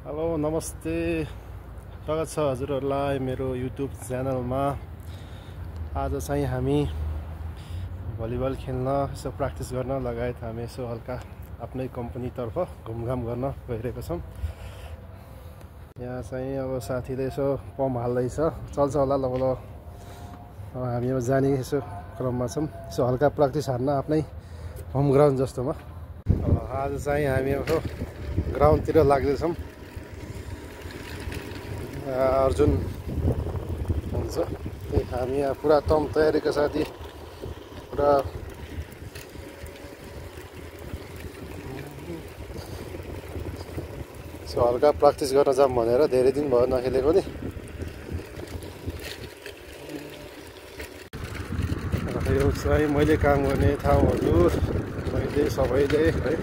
Hello नमस्ते स्वागत छ हजुरहरूलाई मेरो युट्युब च्यानलमा। आज चाहिँ हामी भलिबल खेल्न यसो प्र्याक्टिस गर्न लगायत हामी यसो हल्का आफ्नै कम्पनीतर्फ घुमघाम गर्न गइरहेको छौँ। यहाँ चाहिँ अब साथीले यसो पम्प हाल्दैछ, चल्छ होला लगभग। अब हामी अब जाने यसो क्रममा छौँ, यसो हल्का प्र्याक्टिस हान्न आफ्नै होम ग्राउन्ड जस्तोमा। आज चाहिँ हामी अब ग्राउन्डतिर लाग्दैछौँ। अर्जुन हुन्छ, हामी यहाँ पुरा तम तयारीका साथी पुरा सो हल्का प्र्याक्टिस गर्न जाऊँ भनेर धेरै दिन भयो नखेलेको नि। यो चाहिँ मैले काम गर्ने ठाउँहरू मैले सबैले है।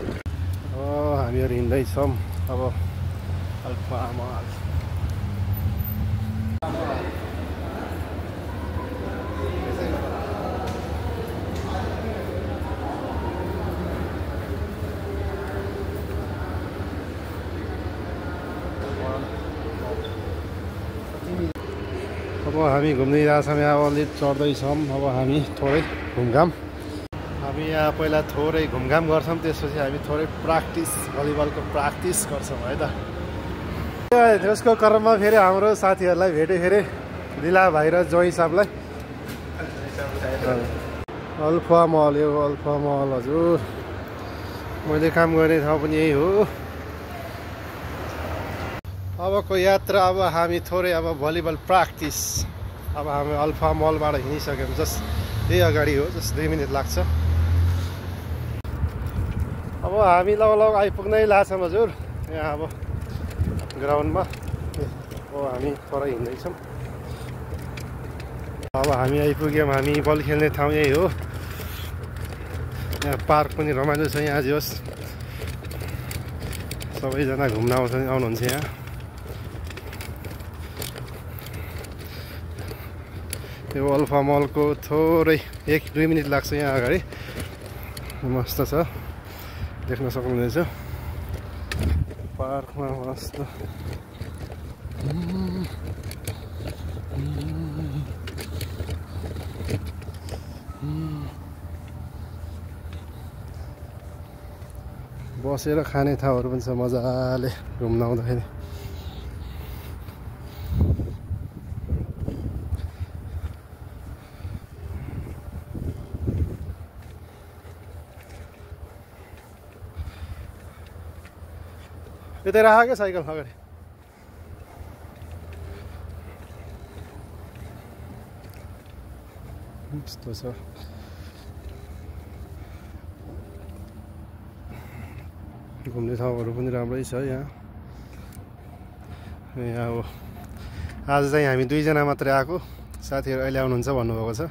हामीहरू हिँड्दैछौँ अब अल्फामाल। अब हामी घुम्दै जान्छौँ, यहाँ अलि चढ्दैछौँ। अब हामी थोरै घुमघाम, हामी यहाँ पहिला थोरै घुमघाम गर्छौँ, त्यसपछि हामी थोरै प्र्याक्टिस भलिबलको प्र्याक्टिस गर्छौँ है त। त्यसको क्रममा फेरि हाम्रो साथीहरूलाई भेटेँ, फेरि दिला भाइ र जोइ साहबलाई। अल्फा मल, यो अल्फा मल हजुर, मैले काम गर्ने ठाउँ पनि यही हो। अबको यात्रा अब हामी थोरै अब भलिबल प्र्याक्टिस, अब हामी अल्फा मलबाट हिँडिसक्यौँ। जस्ट त्यही अगाडि हो, जस्ट 2 मिनट लाग्छ। अब हामी लगभग आइपुग्नै लाग्छौँ हजुर यहाँ अब ग्राउन्डमा। अब हामी पर हिँड्दैछौँ। अब हामी आइपुग्यौँ, हामी बल खेल्ने ठाउँ यही हो। यहाँ पार्क पनि रमाइलो छ। यहाँ आज सबैजना घुम्न आउनुहुन्छ यहाँ। यो अल्फा मलको थोरै 1-2 मिनट लाग्छ यहाँ अगाडि। मस्त छ, देख्न सक्नुहुनेछ पार्कमा मस्त। बसेर खाने ठाउँहरू पनि छ मजाले घुम्न आउँदाखेरि। यतै राख क्या साइकल अगाडि। यस्तो छ घुम्ने ठाउँहरू पनि राम्रै छ यहाँ। अब आज चाहिँ हामी 2 जना मात्रै आएको, साथीहरू अहिले आउनुहुन्छ भन्नुभएको छ।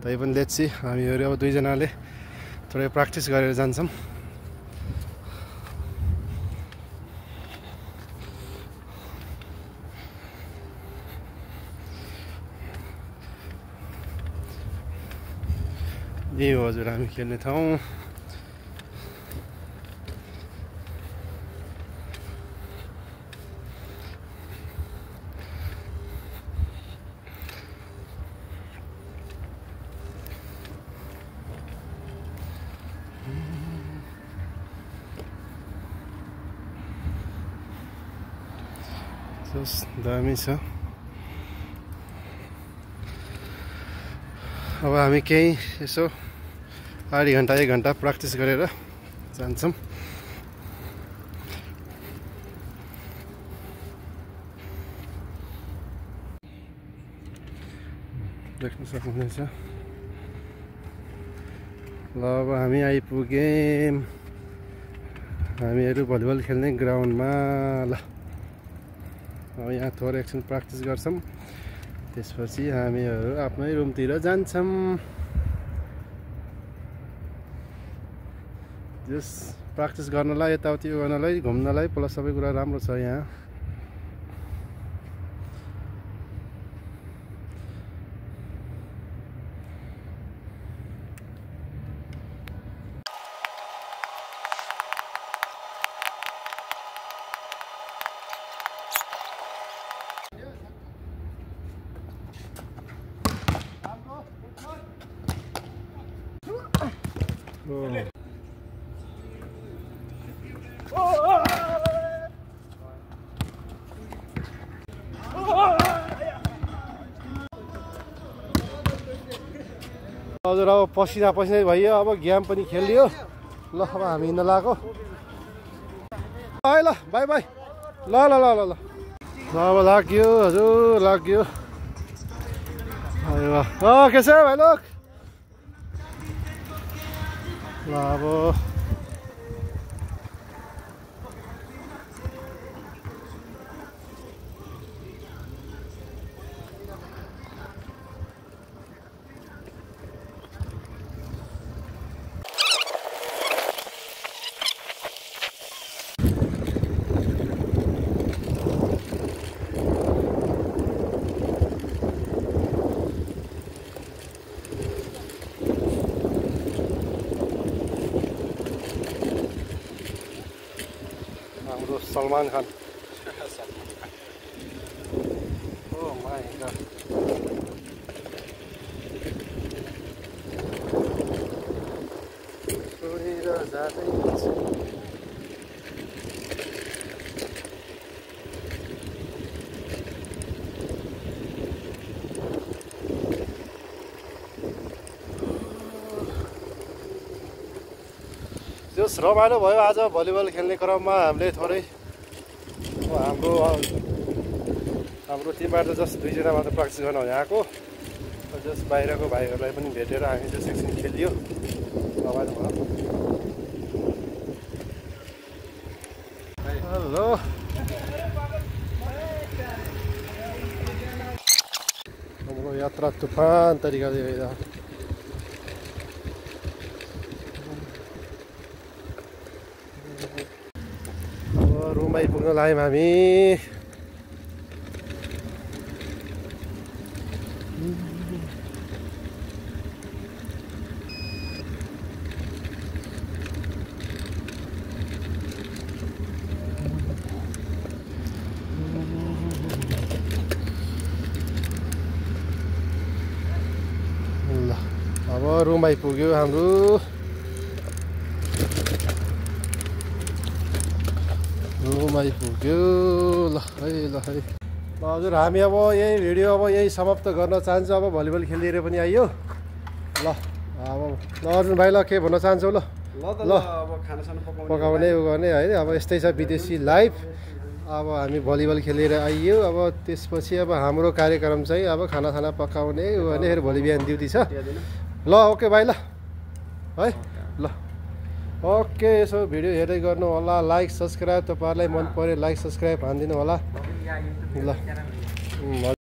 तै पनि लेट्स सी, हामीहरू अब 2 जनाले थोरै प्र्याक्टिस गरेर जान्छौँ। यही हो हजुर हामी खेल्ने ठाउँ। दामी छ। अब हामी केही यसो आधी घन्टा 1 घन्टा प्र्याक्टिस गरेर जान्छौँ। देख्न सक्नुहुनेछ। ल अब हामी आइपुग्यौँ हामीहरू भलिबल खेल्ने ग्राउन्डमा। ल अब यहाँ थोरै एकछिन प्र्याक्टिस गर्छौँ, त्यसपछि हामीहरू आफ्नै रुमतिर जान्छौँ। जस प्र्याक्टिस गर्नलाई, यताउति गर्नलाई, घुम्नलाई प्लस सबै कुरा राम्रो छ यहाँ। हजुर अब पसिना पसिना भइयो अब गेम पनि खेलियो ल अब हामी हिँड्न लागेको है ल बाई बाई ल ल ल ल ल अब लाग्यो हजुर लाग्यो कैसे है भाइ लोग ल अब Salman Khan. Oh my god. Just रमाइलो भयो आज भलिबल खेल्ने क्रममा हामीले थोरै हाम्रो टिमबाट त जस्ट 2 जना मात्र प्र्याक्टिस गर्न आएको जस्ट बाहिरको भाइहरूलाई पनि भेटेर हामी चाहिँ एकछिन खेलियो रमाइलो भयो हेलो हाम्रो यात्रा तुफान तरिकाले भइरहेको रुम आइपुग्न लाग्यौँ हामी ल अब रुम आइपुग्यो हाम्रो आइपुग्यो ल है हजुर हामी अब यही भिडियो अब यही समाप्त गर्न चाहन्छु अब भलिबल खेलिएर पनि आइयो ल अब ल अर्जुन भाइ ल के भन्न चाहन्छौ ल ल पकाउने उ गर्ने होइन अब यस्तै छ विदेशी लाइफ अब हामी भलिबल खेलेर आइयो अब त्यसपछि अब हाम्रो कार्यक्रम चाहिँ अब खाना पकाउने उ गर्ने फेरि भोलि बिहान ड्युटी छ ल ओके भाइ ल है ल ओके यसो भिडियो हेर्दै गर्नु होला लाइक सब्सक्राइब तपाईहरुलाई मन पर्यो लाइक सब्सक्राइब हान्दिनु होला ल